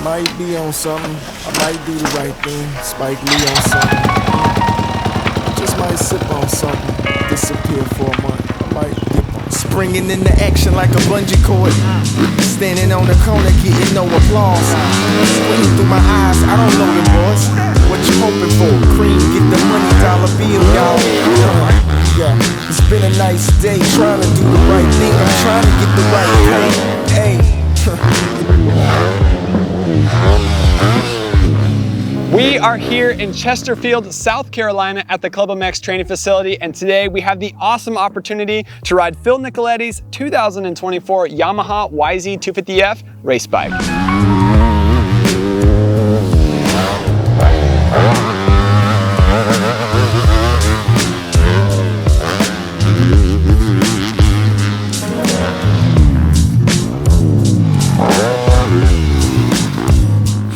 Might be on something. I might do the right thing. Spike Lee on something. Just might sip on something. Disappear for a month. I might dip on. Springing into action like a bungee cord. Standing on the corner getting no applause. Squinting through my eyes, I don't know the boss. What you hoping for? Cream, get the money, dollar bill, y'all. Yeah, it's been a nice day. Trying to do the right thing. I'm trying to get the right pay. Hey. We are here in Chesterfield, South Carolina at the ClubMX Training Facility, and today we have the awesome opportunity to ride Phil Nicoletti's 2024 Yamaha YZ250F race bike.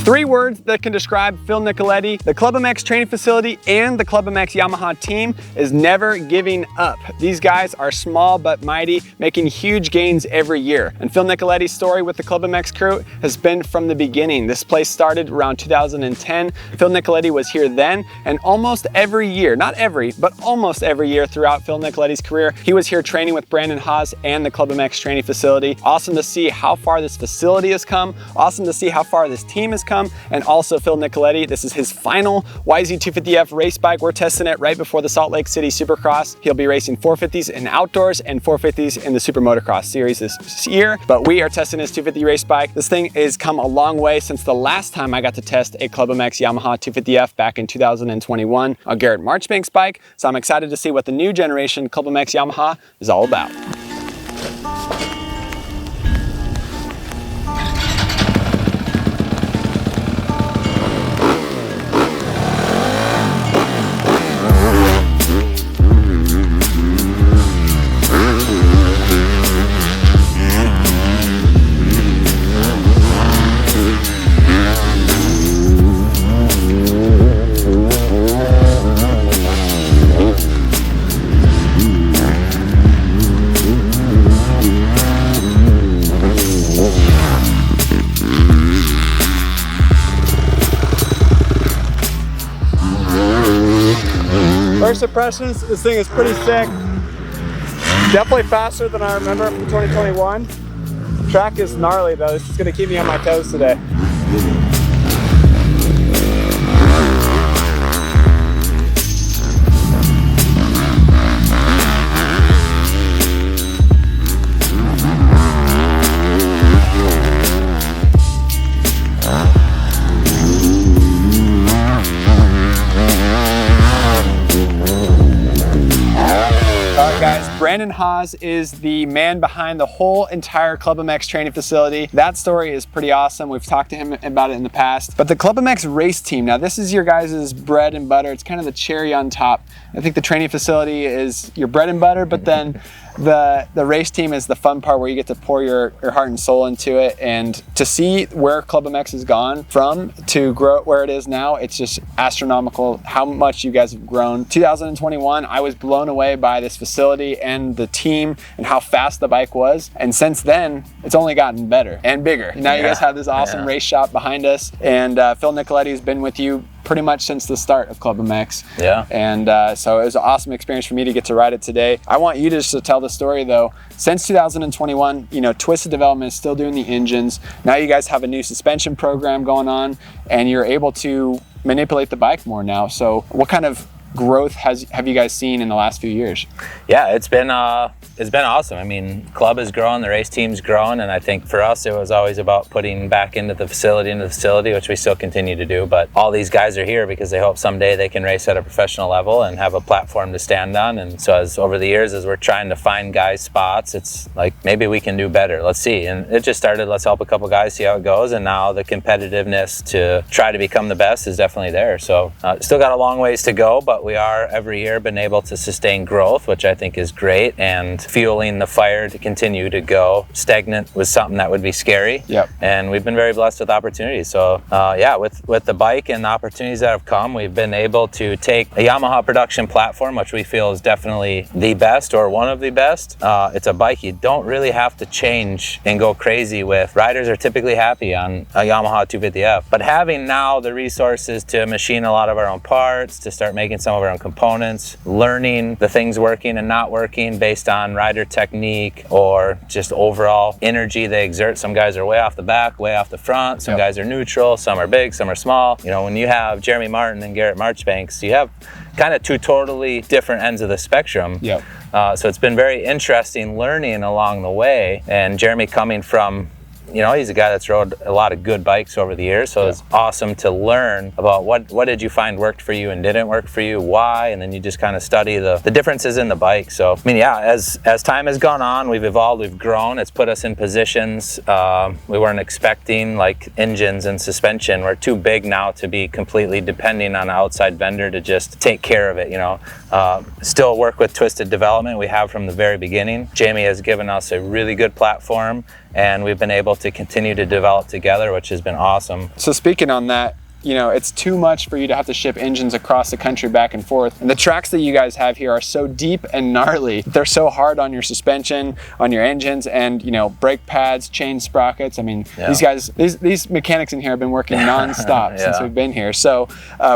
3 words that can describe Phil Nicoletti, the ClubMX Training Facility, and the ClubMX Yamaha team is never giving up. These guys are small but mighty, making huge gains every year. And Phil Nicoletti's story with the ClubMX crew has been from the beginning. This place started around 2010. Phil Nicoletti was here then, and almost every year, not every, but almost every year throughout Phil Nicoletti's career, he was here training with Brandon Haas and the ClubMX Training Facility. Awesome to see how far this facility has come, awesome to see how far this team has come. And also Phil Nicoletti, this is his final YZ250F race bike. We're testing it right before the Salt Lake City Supercross. He'll be racing 450s in outdoors and 450s in the Super Motocross series this year, but we are testing his 250 race bike. This thing has come a long way since the last time I got to test a ClubMX Yamaha 250F back in 2021 on Garrett Marchbank's bike. So I'm excited to see what the new generation ClubMX Yamaha is all about. First impressions, this thing is pretty sick. Definitely faster than I remember from 2021. Track is gnarly though. This is gonna keep me on my toes today. Brandon Haas is the man behind the whole entire ClubMX training facility. That story is pretty awesome. We've talked to him about it in the past. But the ClubMX race team, now this is your guys' bread and butter. It's kind of the cherry on top. I think the training facility is your bread and butter, but then the race team is the fun part where you get to pour your heart and soul into it. And to see where ClubMX has gone from to grow where it is now, it's just astronomical how much you guys have grown. 2021, I was blown away by this facility and the team and how fast the bike was. And since then, it's only gotten better and bigger. Now you guys have this awesome race shop behind us. And Phil Nicoletti has been with you pretty much since the start of ClubMX. Yeah. And so it was an awesome experience for me to get to ride it today. I want you just to tell the story though. Since 2021, you know, Twisted Development is still doing the engines. Now you guys have a new suspension program going on and you're able to manipulate the bike more now. So what kind of growth have you guys seen in the last few years? Yeah, it's been awesome. I mean, club is growing, the race team's growing, and I think for us it was always about putting back into the facility, which we still continue to do. But all these guys are here because they hope someday they can race at a professional level and have a platform to stand on. And so over the years, as we're trying to find guys spots, it's like maybe we can do better. Let's see. And it just started, let's help a couple guys see how it goes. And now the competitiveness to try to become the best is definitely there. So still got a long ways to go, but but we are every year been able to sustain growth, which I think is great, and fueling the fire to continue to go. Stagnant was something that would be scary. Yep. And we've been very blessed with opportunities. So yeah, with the bike and the opportunities that have come, we've been able to take a Yamaha production platform, which we feel is definitely the best or one of the best. It's a bike you don't really have to change and go crazy with. Riders are typically happy on a Yamaha 250F, but having now the resources to machine a lot of our own parts, to start making some of our own components, learning the things working and not working based on rider technique or just overall energy they exert. Some guys are way off the back, way off the front. Some guys are neutral, some are big, some are small. You know, when you have Jeremy Martin and Garrett Marchbanks, you have kind of two totally different ends of the spectrum. Yep. So it's been very interesting learning along the way. And Jeremy coming from, you know, he's a guy that's rode a lot of good bikes over the years, so it's awesome to learn about what did you find worked for you and didn't work for you, why, and then you just kind of study the differences in the bike. So I mean, yeah, as time has gone on, we've evolved, we've grown. It's put us in positions we weren't expecting, like engines and suspension. We're too big now to be completely depending on an outside vendor to just take care of it, you know. Still work with Twisted Development, we have from the very beginning. Jamie has given us a really good platform, and we've been able to continue to develop together, which has been awesome. So speaking on that, you know, it's too much for you to have to ship engines across the country back and forth. And the tracks that you guys have here are so deep and gnarly. They're so hard on your suspension, on your engines, and, you know, brake pads, chain sprockets. I mean, these guys, these mechanics in here have been working nonstop since we've been here. So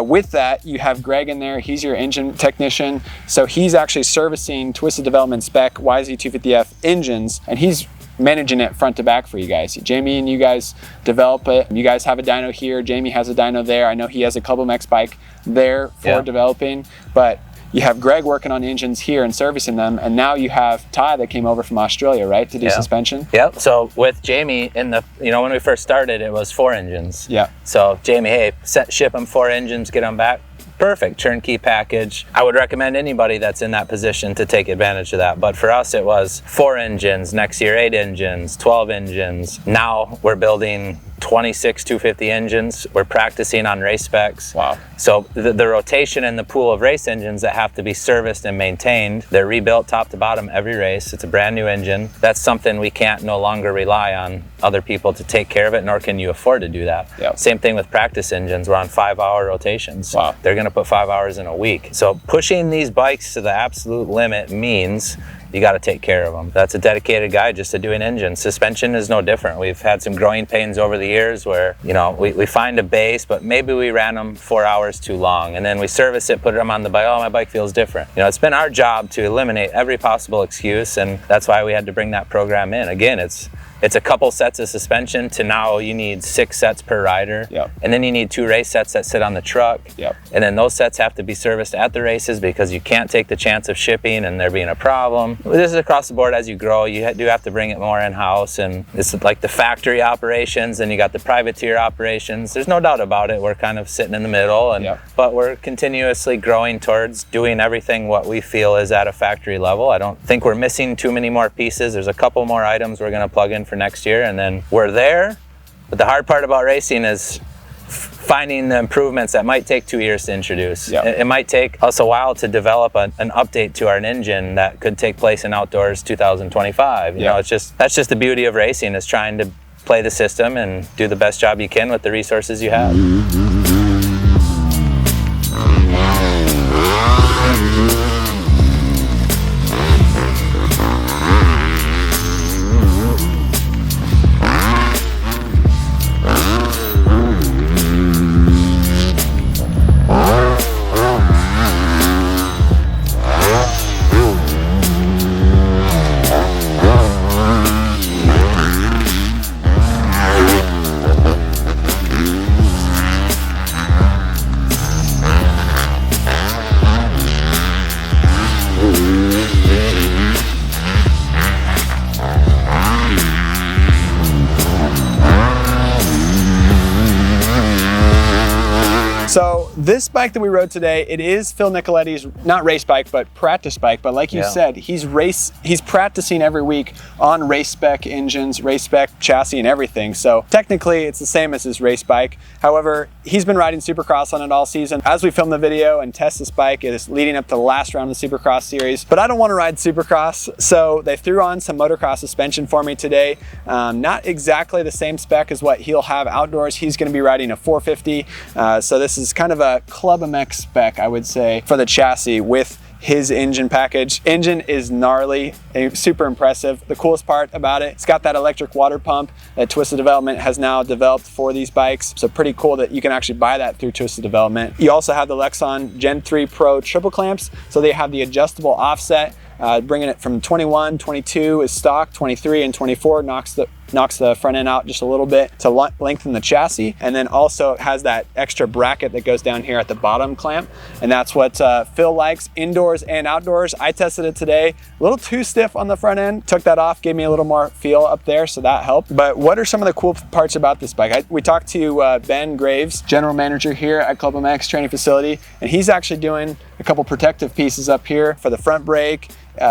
with that, you have Greg in there. He's your engine technician. So he's actually servicing Twisted Development spec YZ250F engines, and he's managing it front to back for you guys. Jamie and you guys develop it. You guys have a dyno here. Jamie has a dyno there. I know he has a ClubMX bike there for developing, but you have Greg working on engines here and servicing them, and now you have Ty that came over from Australia, right, to do suspension? Yep. So with Jamie, in the, you know, when we first started, it was 4 engines. Yeah. So Jamie, hey, ship them 4 engines, get them back. Perfect turnkey package. I would recommend anybody that's in that position to take advantage of that. But for us, it was 4 engines, next year 8 engines, 12 engines. Now we're building 26 250 engines. We're practicing on race specs. Wow. So the rotation in the pool of race engines that have to be serviced and maintained, they're rebuilt top to bottom every race. It's a brand new engine. That's something we can't no longer rely on other people to take care of it, nor can you afford to do that. Yep. Same thing with practice engines. We're on 5-hour rotations. Wow. They're gonna put 5 hours in a week. So pushing these bikes to the absolute limit means you got to take care of them. That's a dedicated guy just to doing engines. Suspension is no different. We've had some growing pains over the years where, you know, we find a base, but maybe we ran them 4 hours too long, and then we service it, put them on the bike. Oh, my bike feels different. You know, it's been our job to eliminate every possible excuse, and that's why we had to bring that program in. Again, it's a couple sets of suspension to now you need 6 sets per rider. Yep. And then you need 2 race sets that sit on the truck. Yep. And then those sets have to be serviced at the races because you can't take the chance of shipping and there being a problem. This is across the board. As you grow, you do have to bring it more in-house, and it's like the factory operations, and you got the privateer operations. There's no doubt about it. We're kind of sitting in the middle, and but we're continuously growing towards doing everything what we feel is at a factory level. I don't think we're missing too many more pieces. There's a couple more items we're going to plug in for next year, and then we're there. But the hard part about racing is finding the improvements that might take 2 years to introduce. It might take us a while to develop an update to our engine that could take place in outdoors 2025. You know, that's just the beauty of racing, is trying to play the system and do the best job you can with the resources you have. this bike that we rode today, it is Phil Nicoletti's, not race bike, but practice bike. But like you said, he's practicing every week on race spec engines, race spec chassis and everything. So technically it's the same as his race bike. However, he's been riding Supercross on it all season. As we film the video and test this bike, it is leading up to the last round of the Supercross series. But I don't want to ride Supercross, so they threw on some motocross suspension for me today. Not exactly the same spec as what he'll have outdoors. He's going to be riding a 450. So this is kind of a ClubMX spec, I would say, for the chassis with his engine package. Engine is gnarly, super impressive. The coolest part about it, it's got that electric water pump that Twisted Development has now developed for these bikes. So pretty cool that you can actually buy that through Twisted Development. You also have the Lexon Gen 3 Pro triple clamps. So they have the adjustable offset, bringing it from 21, 22 is stock, 23 and 24 knocks the front end out just a little bit to lengthen the chassis. And then also it has that extra bracket that goes down here at the bottom clamp. And that's what Phil likes indoors and outdoors. I tested it today, a little too stiff on the front end, took that off, gave me a little more feel up there, so that helped. But what are some of the cool parts about this bike? We talked to Ben Graves, general manager here at ClubMX Training Facility, and he's actually doing a couple protective pieces up here for the front brake.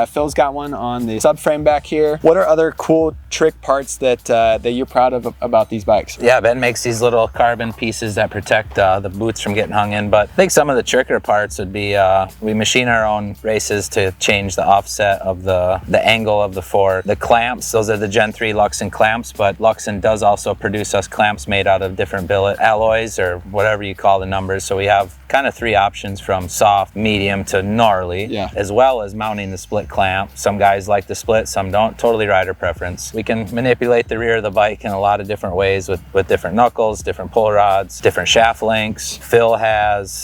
Phil's got one on the subframe back here. What are other cool trick parts that you're proud of about these bikes? Yeah, Ben makes these little carbon pieces that protect the boots from getting hung in. But I think some of the trickier parts would be we machine our own races to change the offset of the angle of the fork. The clamps, those are the Gen 3 Luxon clamps, but Luxon does also produce us clamps made out of different billet alloys or whatever you call the numbers. So we have kind of 3 options from soft, medium to gnarly, as well as mounting the split clamp. Some guys like the split, some don't. Totally rider preference. We can manipulate the rear of the bike in a lot of different ways with different knuckles, different pull rods, different shaft lengths. Phil has,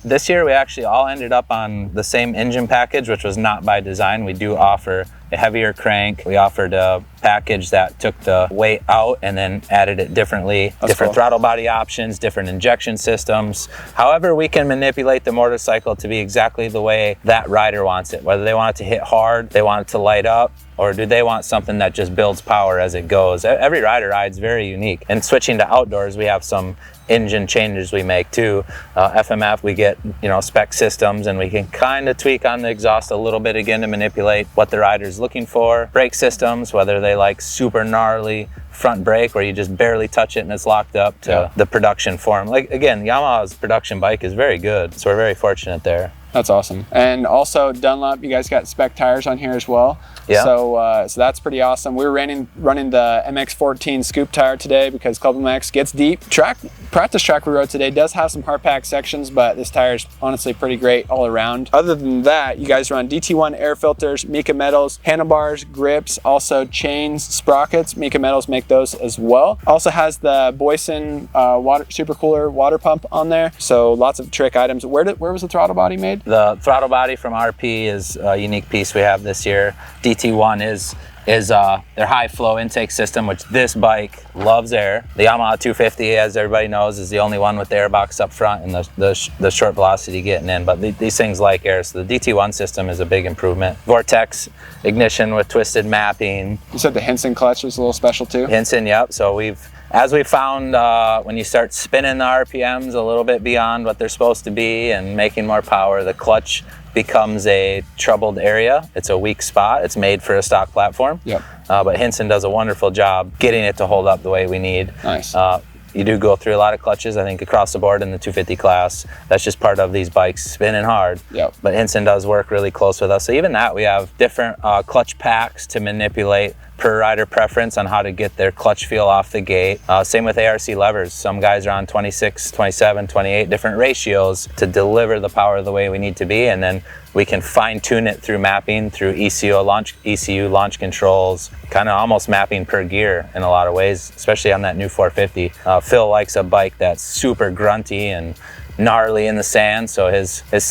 this year we actually all ended up on the same engine package, which was not by design. We do offer a heavier crank. We offered a package that took the weight out and then added it differently. Different throttle body options, different injection systems. However, we can manipulate the motorcycle to be exactly the way that rider wants it. Whether they want it to hit hard, they want it to light up, or do they want something that just builds power as it goes? Every rider rides very unique. And switching to outdoors, we have some engine changes we make too. FMF, we get spec systems, and we can kind of tweak on the exhaust a little bit again to manipulate what the rider's looking for. Brake systems, whether they like super gnarly front brake where you just barely touch it and it's locked up, to the production form. Like again, Yamaha's production bike is very good, so we're very fortunate there. That's awesome. And also Dunlop, you guys got spec tires on here as well. Yeah. So that's pretty awesome. We were running the MX14 scoop tire today because ClubMX gets deep. Practice track we rode today does have some hard pack sections, but this tire is honestly pretty great all around. Other than that, you guys run DT1 air filters, Mika Metals, handlebars, grips, also chains, sprockets. Mika Metals make those as well. Also has the Boyson super cooler water pump on there. So lots of trick items. Where was the throttle body made? The throttle body from RP is a unique piece we have this year. DT1 is their high flow intake system, which this bike loves air. The Yamaha 250, as everybody knows, is the only one with the air box up front and the short velocity getting in, but these things like air. So the DT1 system is a big improvement. Vortex ignition with twisted mapping. You said the Henson clutch was a little special too? Henson, yep. So as we found, when you start spinning the RPMs a little bit beyond what they're supposed to be and making more power, the clutch becomes a troubled area. It's a weak spot. It's made for a stock platform. Yep. But Henson does a wonderful job getting it to hold up the way we need. Nice. You do go through a lot of clutches, I think, across the board in the 250 class. That's just part of these bikes spinning hard. Yep. But Henson does work really close with us. So even that, we have different clutch packs to manipulate per rider preference on how to get their clutch feel off the gate. Same with ARC levers. Some guys are on 26, 27, 28 different ratios to deliver the power the way we need to be, and then we can fine tune it through mapping, through ECU launch controls, kind of almost mapping per gear in a lot of ways, especially on that new 450. Phil likes a bike that's super grunty and gnarly in the sand, so his first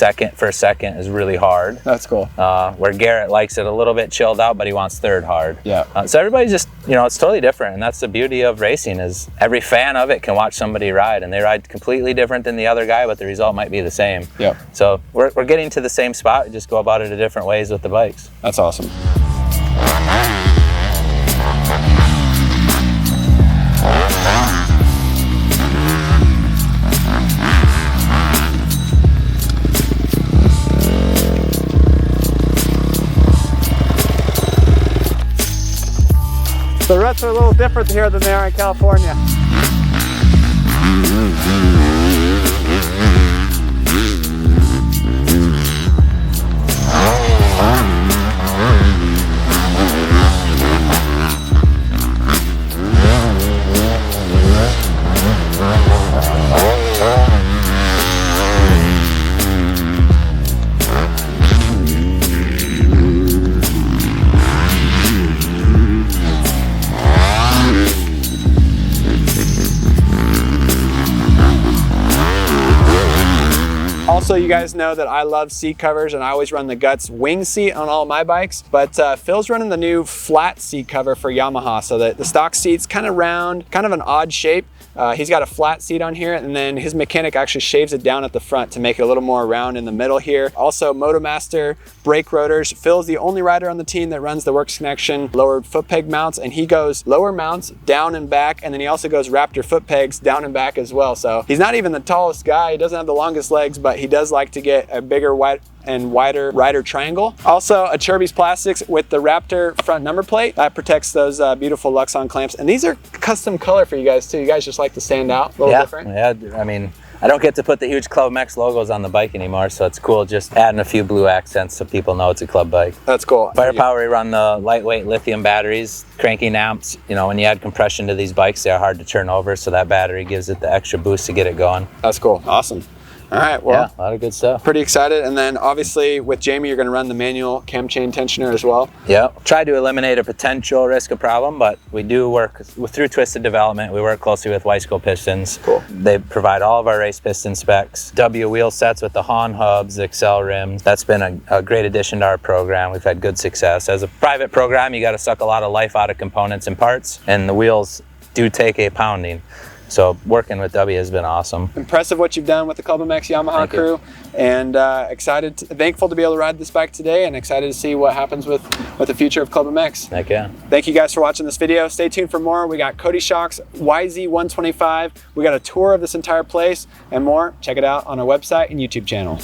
second is really hard. That's cool. Where Garrett likes it a little bit chilled out, but he wants third hard. Yeah. So everybody just, it's totally different, and that's the beauty of racing, is every fan of it can watch somebody ride, and they ride completely different than the other guy, but the result might be the same. Yeah. So we're getting to the same spot, we just go about it in different ways with the bikes. That's awesome. Tracks are a little different here than they are in California. Also, you guys know that I love seat covers and I always run the Guts wing seat on all my bikes, but Phil's running the new flat seat cover for Yamaha, so that the stock seat's kind of round, kind of an odd shape. He's got a flat seat on here, and then his mechanic actually shaves it down at the front to make it a little more round in the middle here. Also, Motomaster brake rotors. Phil's the only rider on the team that runs the Works Connection lowered foot peg mounts, and he goes lower mounts down and back, and then he also goes Raptor foot pegs down and back as well. So he's not even the tallest guy, he doesn't have the longest legs, but he does like to get a bigger, wider rider triangle. Also, a Cherbys Plastics with the Raptor front number plate that protects those beautiful Luxon clamps, and these are custom color for you guys too. You guys just like to stand out a little different. Yeah, I mean, I don't get to put the huge ClubMX logos on the bike anymore, so it's cool just adding a few blue accents so people know it's a club bike. That's cool. Firepower, we run the lightweight lithium batteries, cranking amps. You know, when you add compression to these bikes, they are hard to turn over, so that battery gives it the extra boost to get it going. That's cool. Awesome. All right, well, yeah, a lot of good stuff. Pretty excited. And then obviously with Jamie, you're going to run the manual cam chain tensioner as well. Yeah, try to eliminate a potential risk of problem, but we do work through Twisted Development. We work closely with Weisco Pistons. Cool. They provide all of our race piston specs, W wheel sets with the Hahn hubs, the Excel rims. That's been a great addition to our program. We've had good success. As a private program, you got to suck a lot of life out of components and parts, and the wheels do take a pounding. So working with W has been awesome. Impressive what you've done with the ClubMX Yamaha crew, and thankful to be able to ride this bike today, and excited to see what happens with the future of ClubMX. Heck yeah. Thank you guys for watching this video. Stay tuned for more. We got Cody Shock's YZ125. We got a tour of this entire place and more. Check it out on our website and YouTube channel.